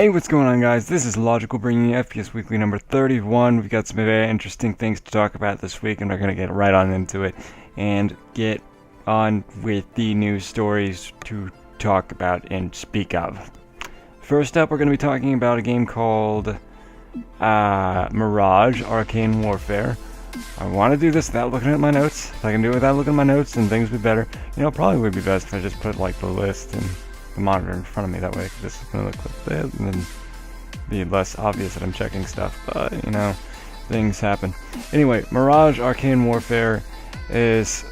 Hey, what's going on, guys? This is Logical bringing you FPS Weekly number 31. We've got some very interesting things to talk about this week, and we're going to get right on into it and get on with the news stories to talk about and speak of. First up, we're going to be talking about a game called Mirage, Arcane Warfare. I want to do this without looking at my notes. If I can do it without looking at my notes, then things would be better. You know, probably would be best if I just put like the list and the monitor in front of me. That way this is going to look like that and then be less obvious that I'm checking stuff. But, you know, things happen. Anyway, Mirage Arcane Warfare is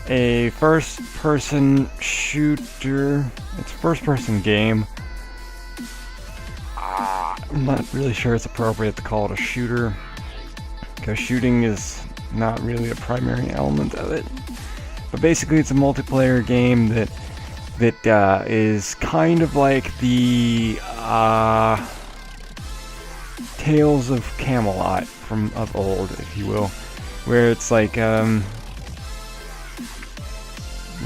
a first-person shooter. It's a first-person game. I'm not really sure it's appropriate to call it a shooter, because shooting is not really a primary element of it. But basically it's a multiplayer game that is kind of like the Tales of Camelot of old, if you will, where it's like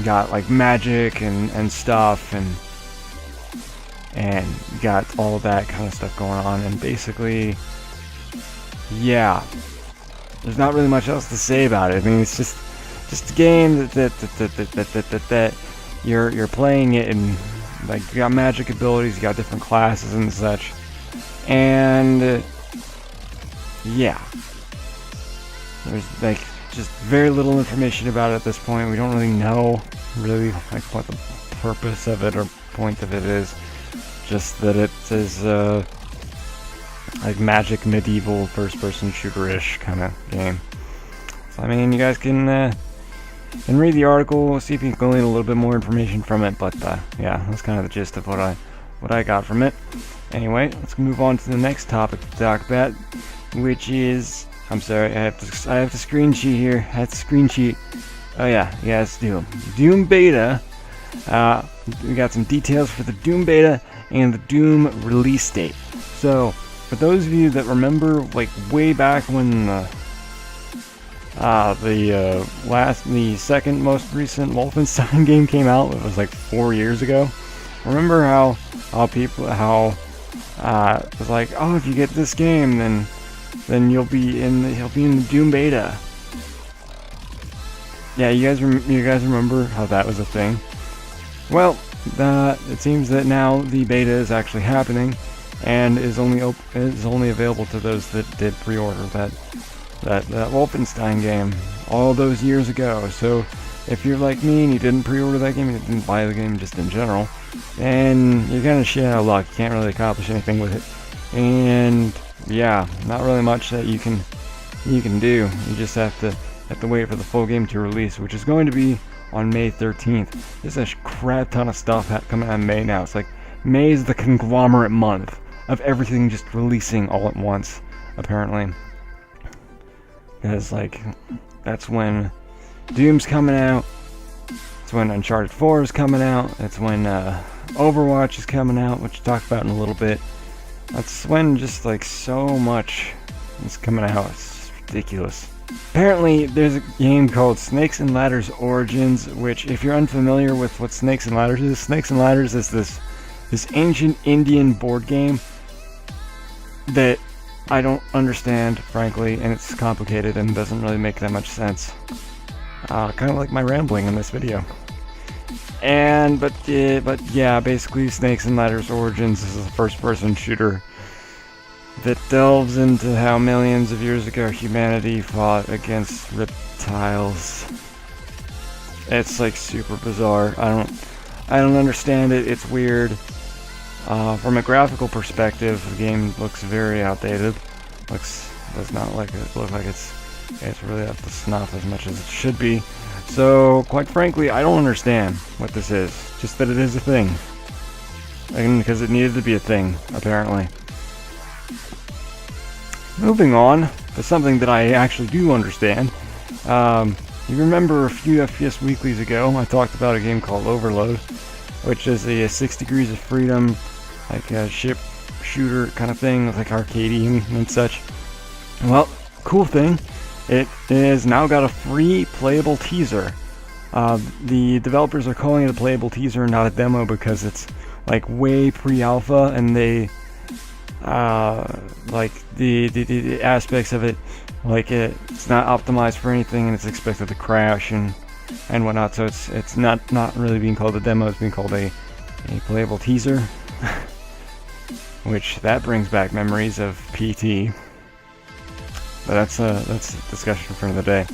got like magic and stuff and you got all that kind of stuff going on, and basically, yeah, there's not really much else to say about it. I mean, it's just a game that you're playing it, and like you got magic abilities, you got different classes and such, and yeah, there's like just very little information about it at this point. We don't really know like what the purpose of it or point of it is. Just that it is like magic medieval first-person shooter-ish kind of game. So I mean, you guys can read the article, see if you can glean a little bit more information from it. But yeah, that's kind of the gist of what I got from it. Anyway, let's move on to the next topic to talk about, which is, I'm sorry, I have the screen sheet here. I have the screen sheet. Oh yeah, it's Doom Beta. We got some details for the Doom Beta and the Doom release date. So, for those of you that remember, like way back when the second most recent Wolfenstein game came out, it was like 4 years ago. Remember how it was like, oh, if you get this game, then you'll be in the Doom Beta. Yeah, you guys remember how that was a thing? Well, it seems that now the beta is actually happening, and is only available to those that did pre-order that Wolfenstein game all those years ago. So if you're like me and you didn't pre-order that game, you didn't buy the game just in general, then you're kind of shit out of luck. You can't really accomplish anything with it, and yeah, not really much that you can do. You just have to wait for the full game to release, which is going to be on May 13th. There's a crap ton of stuff coming out in May now. It's like May is the conglomerate month of everything just releasing all at once, apparently. Because like that's when Doom's coming out. It's when Uncharted 4 is coming out. It's when Overwatch is coming out, which we'll talk about in a little bit. That's when just like so much is coming out. It's ridiculous. Apparently, there's a game called Snakes and Ladders Origins, which, if you're unfamiliar with what Snakes and Ladders is, Snakes and Ladders is this ancient Indian board game that I don't understand, frankly, and it's complicated and doesn't really make that much sense. Kind of like my rambling in this video. But yeah, basically, Snakes and Ladders Origins is a first-person shooter that delves into how millions of years ago humanity fought against reptiles. It's like super bizarre. I don't understand it. It's weird. From a graphical perspective, the game looks very outdated. Does not look like it's really up to snuff as much as it should be. So, quite frankly, I don't understand what this is. Just that it is a thing. And because it needed to be a thing, apparently. Moving on to something that I actually do understand. You remember a few FPS Weeklies ago, I talked about a game called Overload, which is a 6 Degrees of Freedom, like a ship shooter kind of thing, with like arcading and such. Well, cool thing, it has now got a free playable teaser. The developers are calling it a playable teaser, not a demo, because it's like way pre-alpha, and they like the aspects of it, like it's not optimized for anything, and it's expected to crash and whatnot. So it's not really being called a demo. It's being called a playable teaser, which that brings back memories of PT. But that's a discussion for another day.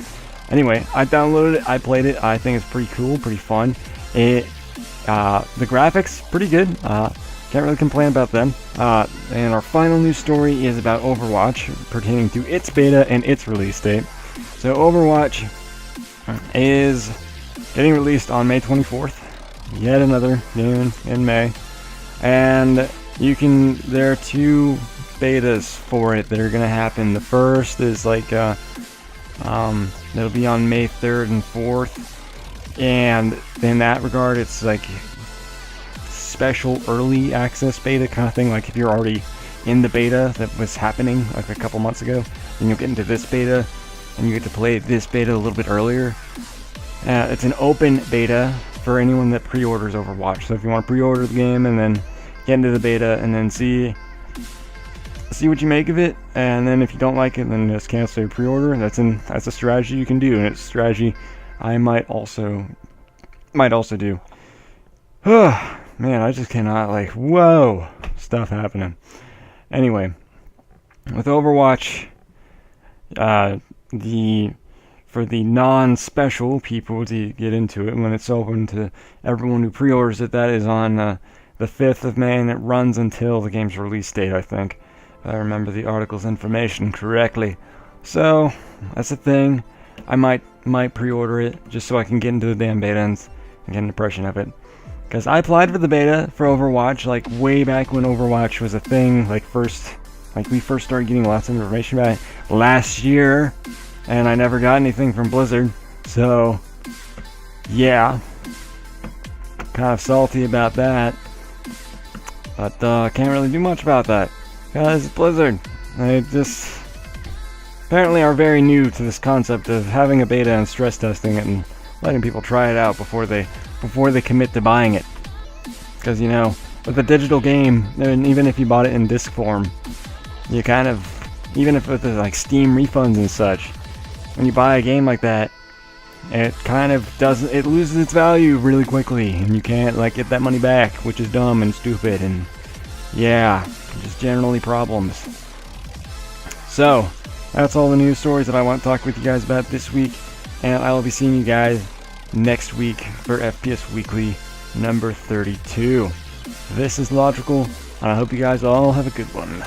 Anyway, I downloaded it, I played it. I think it's pretty cool, pretty fun. The graphics pretty good. Can't really complain about them. And our final news story is about Overwatch, pertaining to its beta and its release date. So Overwatch is getting released on May 24th. Yet another game in May. And there are 2 betas for it that are going to happen. The first is like, it'll be on May 3rd and 4th. And in that regard, it's like special early access beta kind of thing. Like if you're already in the beta that was happening like a couple months ago, then you'll get into this beta and you get to play this beta a little bit earlier. It's an open beta for anyone that pre-orders Overwatch. So if you want to pre-order the game and then get into the beta and then see what you make of it, and then if you don't like it, then just cancel your pre-order. That's a strategy you can do, and it's a strategy I might also do. Man, I just cannot, like, whoa, stuff happening. Anyway, with Overwatch, for the non-special people to get into it when it's open to everyone who pre-orders it, that is on the 5th of May, and it runs until the game's release date, I think. If I remember the article's information correctly. So, that's the thing. I might pre-order it just so I can get into the damn beta and get an impression of it. Because I applied for the beta for Overwatch like way back when Overwatch was a thing, like we first started getting lots of information about it last year, and I never got anything from Blizzard. So yeah, kind of salty about that, but can't really do much about that because Blizzard, they just apparently are very new to this concept of having a beta and stress testing it and letting people try it out before they commit to buying it. Because, you know, with a digital game, and even if you bought it in disc form, you kind of, even if with the, like, Steam refunds and such, when you buy a game like that, it kind of doesn't, it loses its value really quickly, and you can't, like, get that money back, which is dumb and stupid, and yeah, just generally problems. So, that's all the news stories that I want to talk with you guys about this week, and I will be seeing you guys next week for FPS Weekly number 32. This is Logical, and I hope you guys all have a good one.